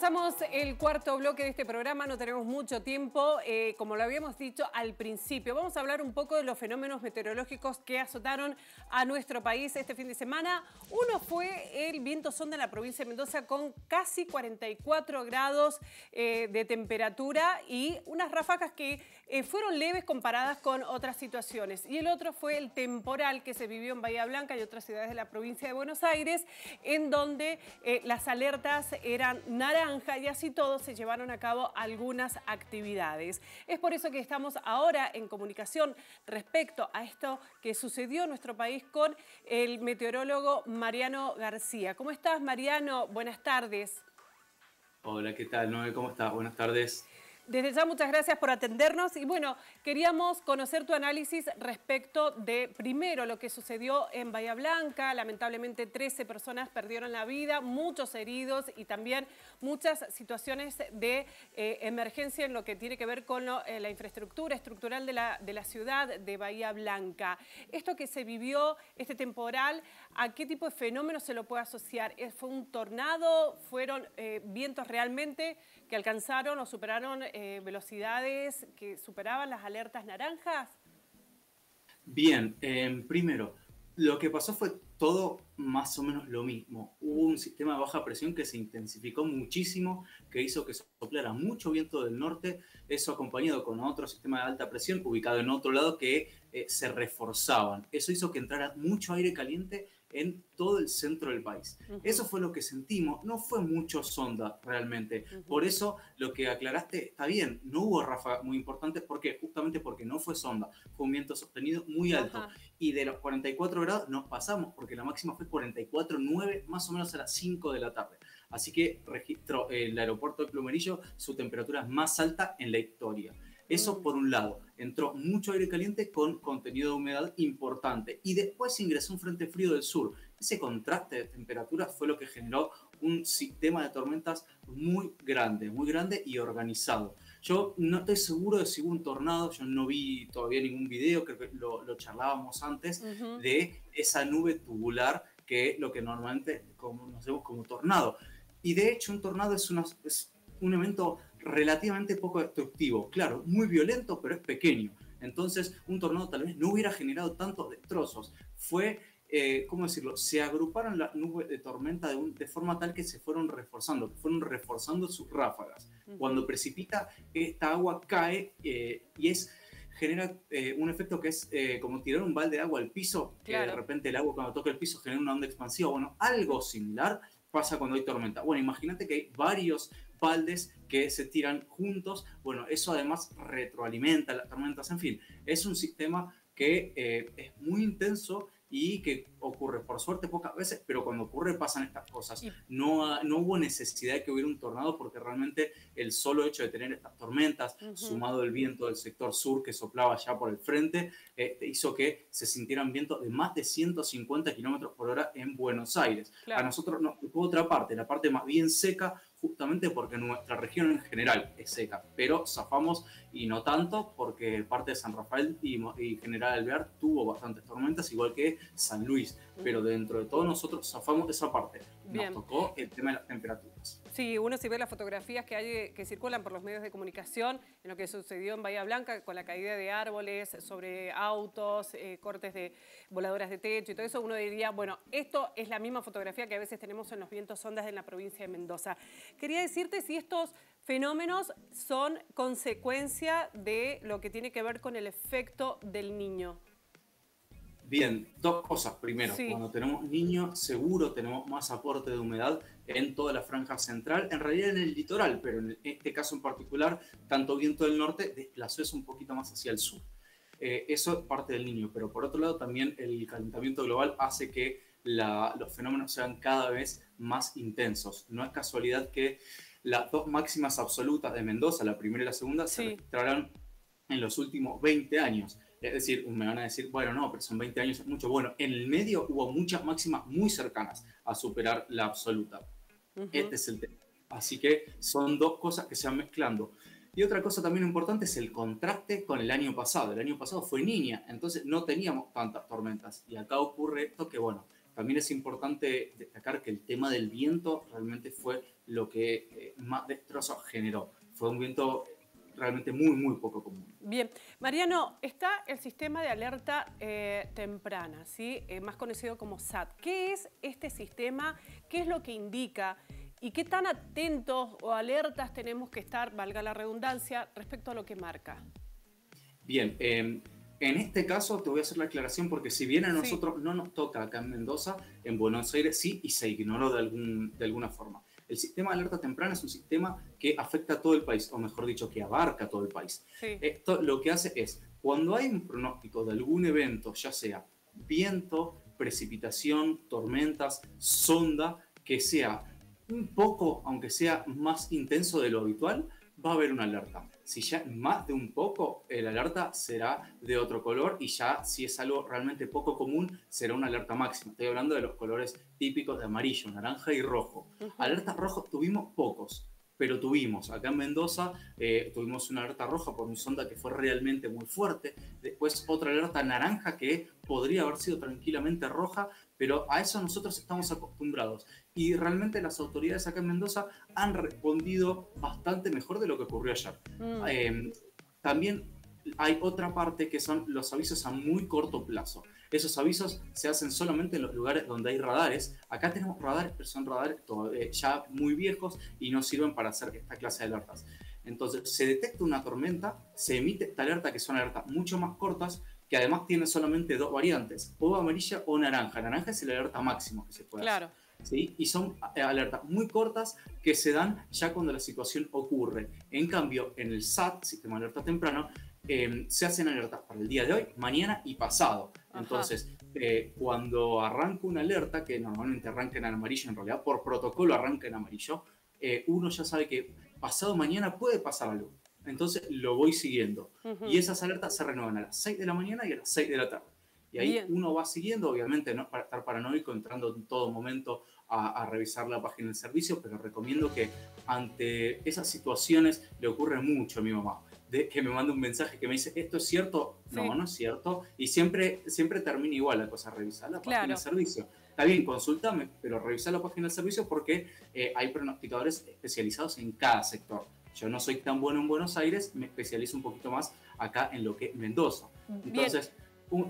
Comenzamos el cuarto bloque de este programa, no tenemos mucho tiempo, como lo habíamos dicho al principio. Vamos a hablar un poco de los fenómenos meteorológicos que azotaron a nuestro país este fin de semana. Uno fue el viento sonda en la provincia de Mendoza con casi 44 grados de temperatura y unas ráfagas que fueron leves comparadas con otras situaciones. Y el otro fue el temporal que se vivió en Bahía Blanca y otras ciudades de la provincia de Buenos Aires, en donde las alertas eran naranja y así todo se llevaron a cabo algunas actividades. Es por eso que estamos ahora en comunicación respecto a esto que sucedió en nuestro país con el meteorólogo Mariano García. ¿Cómo estás, Mariano? Buenas tardes. Hola, ¿qué tal, Noé? ¿Cómo estás? Buenas tardes. Desde ya muchas gracias por atendernos y bueno, queríamos conocer tu análisis respecto de, primero, lo que sucedió en Bahía Blanca. Lamentablemente 13 personas perdieron la vida, muchos heridos y también muchas situaciones de emergencia en lo que tiene que ver con la infraestructura estructural de la ciudad de Bahía Blanca. Esto que se vivió, este temporal, ¿a qué tipo de fenómeno se lo puede asociar? ¿Fue un tornado? ¿Fueron vientos realmente que alcanzaron o superaron velocidades que superaban las alertas naranjas? Bien, primero, lo que pasó fue todo más o menos lo mismo. Hubo un sistema de baja presión que se intensificó muchísimo, que hizo que soplara mucho viento del norte, eso acompañado con otro sistema de alta presión ubicado en otro lado que se reforzaban. Eso hizo que entrara mucho aire caliente en todo el centro del país. Eso fue lo que sentimos, no fue mucho sonda realmente. Por eso lo que aclaraste está bien, no hubo ráfagas muy importantes, ¿por qué? Justamente porque no fue sonda, fue un viento sostenido muy alto. Y de los 44 grados nos pasamos, porque la máxima fue 44,9, más o menos a las 5 de la tarde. Así que registró el aeropuerto de Plumerillo su temperatura más alta en la historia. Eso por un lado, entró mucho aire caliente con contenido de humedad importante y después ingresó un frente frío del sur. Ese contraste de temperaturas fue lo que generó un sistema de tormentas muy grande y organizado. Yo no estoy seguro de si hubo un tornado, yo no vi todavía ningún video, creo que lo charlábamos antes, de esa nube tubular que es lo que normalmente conocemos como tornado. Y de hecho un tornado es un evento relativamente poco destructivo. Claro, muy violento, pero es pequeño. Entonces, un tornado tal vez no hubiera generado tantos destrozos. Fue, ¿cómo decirlo? Se agruparon las nubes de tormenta de forma tal que se fueron reforzando sus ráfagas. Cuando precipita, esta agua cae y genera un efecto que es como tirar un balde de agua al piso, que de repente el agua cuando toca el piso genera una onda expansiva. Bueno, algo similar pasa cuando hay tormenta. Bueno, imagínate que hay varios baldes que se tiran juntos. Bueno, eso además retroalimenta las tormentas. En fin, es un sistema que es muy intenso y que ocurre por suerte pocas veces, pero cuando ocurre pasan estas cosas. No hubo necesidad de que hubiera un tornado porque realmente el solo hecho de tener estas tormentas, sumado el viento del sector sur que soplaba ya por el frente, hizo que se sintieran vientos de más de 150 kilómetros por hora en Buenos Aires. A nosotros nos tocó otra parte, la parte más bien seca, justamente porque nuestra región en general es seca, pero zafamos y no tanto porque parte de San Rafael y General Alvear tuvo bastantes tormentas, igual que San Luis, pero dentro de todo nosotros zafamos de esa parte. Nos tocó el tema de las temperaturas. Sí, uno si ve las fotografías que circulan por los medios de comunicación en lo que sucedió en Bahía Blanca con la caída de árboles sobre autos, cortes de voladoras de techo y todo eso, uno diría, bueno, esto es la misma fotografía que a veces tenemos en los vientos sondas en la provincia de Mendoza. Quería decirte si estos fenómenos son consecuencia de lo que tiene que ver con el efecto del Niño. Bien, dos cosas. Primero, cuando tenemos niños, seguro tenemos más aporte de humedad en toda la franja central, en realidad en el litoral, pero en este caso en particular, tanto viento del norte desplazó eso un poquito más hacia el sur. Eso es parte del Niño, pero por otro lado también el calentamiento global hace que los fenómenos sean cada vez más intensos. No es casualidad que las dos máximas absolutas de Mendoza, la primera y la segunda, se registraron en los últimos 20 años. Es decir, me van a decir, bueno, no, pero son 20 años, es mucho. Bueno, en el medio hubo muchas máximas muy cercanas a superar la absoluta. Este es el tema. Así que son dos cosas que se van mezclando. Y otra cosa también importante es el contraste con el año pasado. El año pasado fue Niña, entonces no teníamos tantas tormentas. Y acá ocurre esto que, bueno, también es importante destacar que el tema del viento realmente fue lo que más destrozos generó. Fue un viento realmente muy, muy poco común. Bien, Mariano, está el sistema de alerta temprana, ¿sí? Más conocido como SAT. ¿Qué es este sistema? ¿Qué es lo que indica? ¿Y qué tan atentos o alertas tenemos que estar, valga la redundancia, respecto a lo que marca? Bien, en este caso te voy a hacer la aclaración porque si bien a nosotros no nos toca acá en Mendoza, en Buenos Aires sí y se ignoró de alguna forma. El sistema de alerta temprana es un sistema que afecta a todo el país, o mejor dicho, que abarca todo el país. Sí. Esto lo que hace es, cuando hay un pronóstico de algún evento, ya sea viento, precipitación, tormentas, sonda, que sea un poco, aunque sea más intenso de lo habitual, va a haber una alerta. Si ya más de un poco, la alerta será de otro color y ya si es algo realmente poco común, será una alerta máxima. Estoy hablando de los colores típicos de amarillo, naranja y rojo. Alertas rojos tuvimos pocos, pero tuvimos. Acá en Mendoza tuvimos una alerta roja por un sonda que fue realmente muy fuerte. Después otra alerta naranja que podría haber sido tranquilamente roja, pero a eso nosotros estamos acostumbrados. Y realmente las autoridades acá en Mendoza han respondido bastante mejor de lo que ocurrió ayer. También hay otra parte que son los avisos a muy corto plazo. Esos avisos se hacen solamente en los lugares donde hay radares. Acá tenemos radares, pero son radares ya muy viejos y no sirven para hacer esta clase de alertas. Entonces, se detecta una tormenta, se emite esta alerta, que son alertas mucho más cortas, que además tiene solamente dos variantes, o amarilla o naranja. Naranja es el alerta máximo que se puede hacer. ¿Sí? Y son alertas muy cortas que se dan ya cuando la situación ocurre. En cambio, en el SAT, Sistema de Alerta Temprano, se hacen alertas para el día de hoy, mañana y pasado. Entonces, cuando arranca una alerta, que normalmente arranca en amarillo, en realidad por protocolo arranca en amarillo, uno ya sabe que pasado mañana puede pasar algo. Entonces lo voy siguiendo. Y esas alertas se renuevan a las 6 de la mañana y a las 6 de la tarde. Y ahí uno va siguiendo, obviamente no para estar paranoico, entrando en todo momento a revisar la página del servicio, pero recomiendo que ante esas situaciones le ocurre mucho a mi mamá. Que me manda un mensaje que me dice, ¿esto es cierto? No, no es cierto. Y siempre termina igual la cosa, revisar la página del servicio. Está bien, consúltame, pero revisar la página del servicio porque hay pronosticadores especializados en cada sector. Yo no soy tan bueno en Buenos Aires, me especializo un poquito más acá en lo que es Mendoza. Entonces,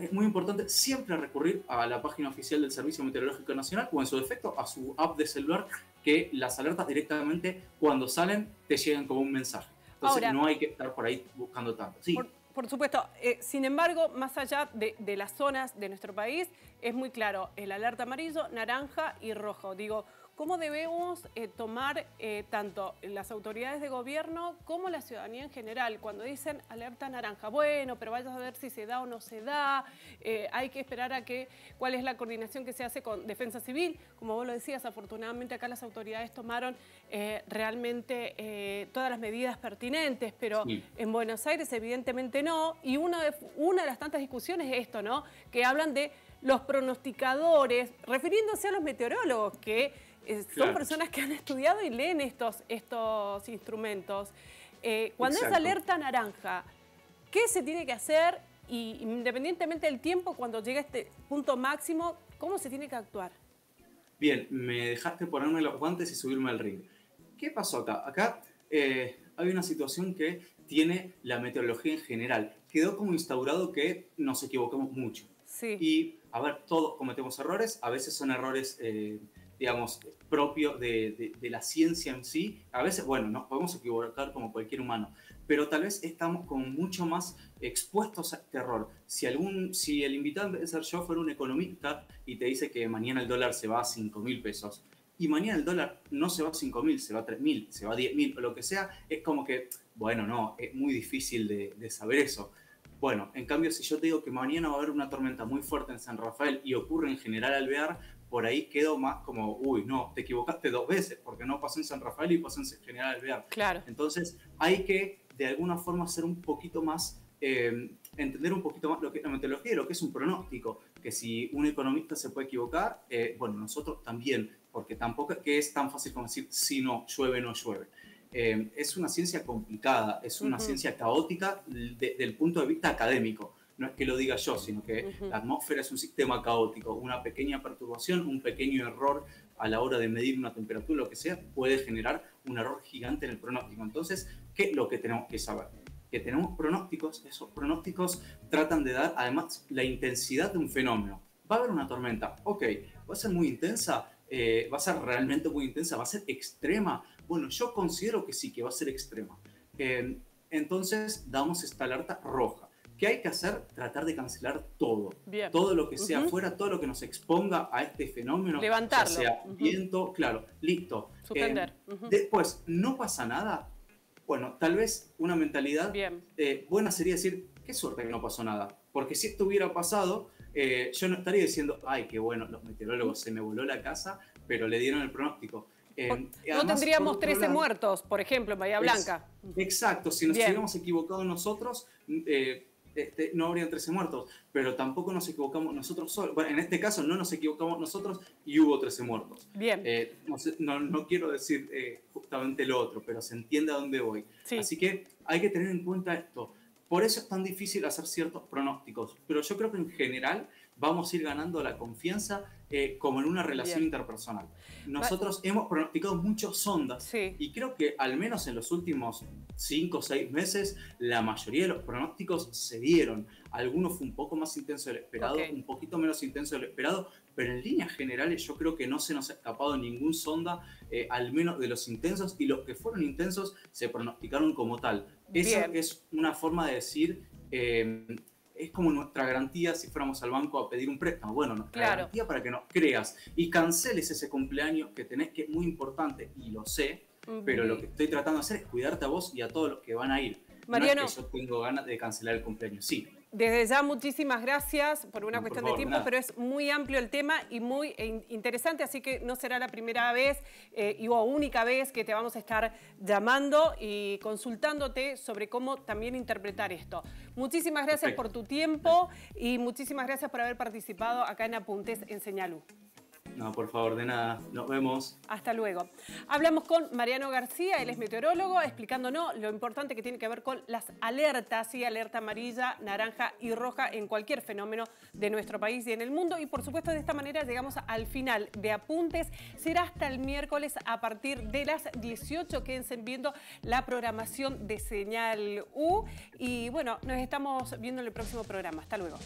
es muy importante siempre recurrir a la página oficial del Servicio Meteorológico Nacional o en su defecto a su app de celular, que las alertas directamente cuando salen te llegan como un mensaje. Entonces ahora, no hay que estar por ahí buscando tanto. Sí. Por supuesto, sin embargo, más allá de las zonas de nuestro país, es muy claro el alerta amarillo, naranja y rojo. Digo, ¿cómo debemos tomar tanto las autoridades de gobierno como la ciudadanía en general? Cuando dicen alerta naranja, bueno, pero vayas a ver si se da o no se da, hay que esperar a cuál es la coordinación que se hace con Defensa Civil. Como vos lo decías, afortunadamente acá las autoridades tomaron realmente todas las medidas pertinentes, pero en Buenos Aires evidentemente no. Y una de las tantas discusiones es esto, ¿no? Que hablan de los pronosticadores, refiriéndose a los meteorólogos, que son personas que han estudiado y leen estos instrumentos. Cuando es alerta naranja, ¿qué se tiene que hacer? Y independientemente del tiempo, cuando llega a este punto máximo, ¿cómo se tiene que actuar? Bien, me dejaste ponerme los guantes y subirme al ring. ¿Qué pasó acá? Acá hay una situación que tiene la meteorología en general. Quedó como instaurado que nos equivocamos mucho. Y, a ver, todos cometemos errores. A veces son errores, digamos, propios de la ciencia en sí. A veces, bueno, nos podemos equivocar como cualquier humano. Pero tal vez estamos como mucho más expuestos a este error. Si el invitado, en vez de ser yo, fuera un economista y te dice que mañana el dólar se va a 5.000 pesos, y mañana el dólar no se va a 5.000, se va a 3.000, se va a 10.000 o lo que sea, es como que, bueno, no, es muy difícil de saber eso. Bueno, en cambio, si yo te digo que mañana va a haber una tormenta muy fuerte en San Rafael y ocurre en General Alvear, por ahí quedo más como, uy, no, te equivocaste 2 veces, porque no pasó en San Rafael y pasó en General Alvear. Claro. Entonces, hay que, de alguna forma, ser un poquito más, entender un poquito más lo que es la meteorología y lo que es un pronóstico, que si un economista se puede equivocar, bueno, nosotros también, porque tampoco es que es tan fácil como decir si no llueve, no llueve. Es una ciencia complicada, es una ciencia caótica desde el punto de vista académico. no es que lo diga yo, sino que la atmósfera es un sistema caótico. Una pequeña perturbación, un pequeño error a la hora de medir una temperatura, lo que sea, puede generar un error gigante en el pronóstico. Entonces, ¿qué es lo que tenemos que saber? Que tenemos pronósticos, esos pronósticos tratan de dar además la intensidad de un fenómeno. Va a haber una tormenta, ok, va a ser muy intensa, va a ser realmente muy intensa, va a ser extrema. Bueno, yo considero que sí, que va a ser extrema. Entonces damos esta alerta roja. ¿Qué hay que hacer? Tratar de cancelar todo. Bien. Todo lo que sea afuera, todo lo que nos exponga a este fenómeno. Levantarlo. Ya sea viento, claro, listo. Suspender. Después, no pasa nada. Bueno, tal vez una mentalidad buena sería decir, qué suerte que no pasó nada. Porque si esto hubiera pasado, yo no estaría diciendo, ay, qué bueno, los meteorólogos, se me voló la casa, pero le dieron el pronóstico. No tendríamos 13 muertos, por ejemplo, en Bahía Blanca. Exacto, si nos hubiéramos equivocado nosotros, no habrían 13 muertos, pero tampoco nos equivocamos nosotros solos. Bueno, en este caso no nos equivocamos nosotros y hubo 13 muertos. Bien. No quiero decir justamente lo otro, pero se entiende a dónde voy. Sí. Así que hay que tener en cuenta esto. Por eso es tan difícil hacer ciertos pronósticos, pero yo creo que en general vamos a ir ganando la confianza como en una relación interpersonal. Nosotros hemos pronosticado muchas sondas y creo que al menos en los últimos 5 o 6 meses la mayoría de los pronósticos se dieron. Algunos fue un poco más intenso de lo esperado, un poquito menos intenso de lo esperado, pero en líneas generales yo creo que no se nos ha escapado ningún sonda, al menos de los intensos, y los que fueron intensos se pronosticaron como tal. Esa es una forma de decir, es como nuestra garantía si fuéramos al banco a pedir un préstamo. Bueno, nuestra garantía para que nos creas y canceles ese cumpleaños que tenés, que es muy importante, y lo sé, pero lo que estoy tratando de hacer es cuidarte a vos y a todos los que van a ir. Mariano, no es que yo tengo ganas de cancelar el cumpleaños, sí. Desde ya, muchísimas gracias por una cuestión de tiempo, pero es muy amplio el tema y muy interesante, así que no será la primera vez o única vez que te vamos a estar llamando y consultándote sobre cómo también interpretar esto. Muchísimas gracias por tu tiempo y muchísimas gracias por haber participado acá en Apuntes en Señal U. No, por favor, de nada. Nos vemos. Hasta luego. Hablamos con Mariano García, él es meteorólogo, explicándonos lo importante que tiene que ver con las alertas, alerta amarilla, naranja y roja en cualquier fenómeno de nuestro país y en el mundo. Y por supuesto, de esta manera llegamos al final de Apuntes. Será hasta el miércoles a partir de las 18. Quédense viendo la programación de Señal U. Y bueno, nos estamos viendo en el próximo programa. Hasta luego.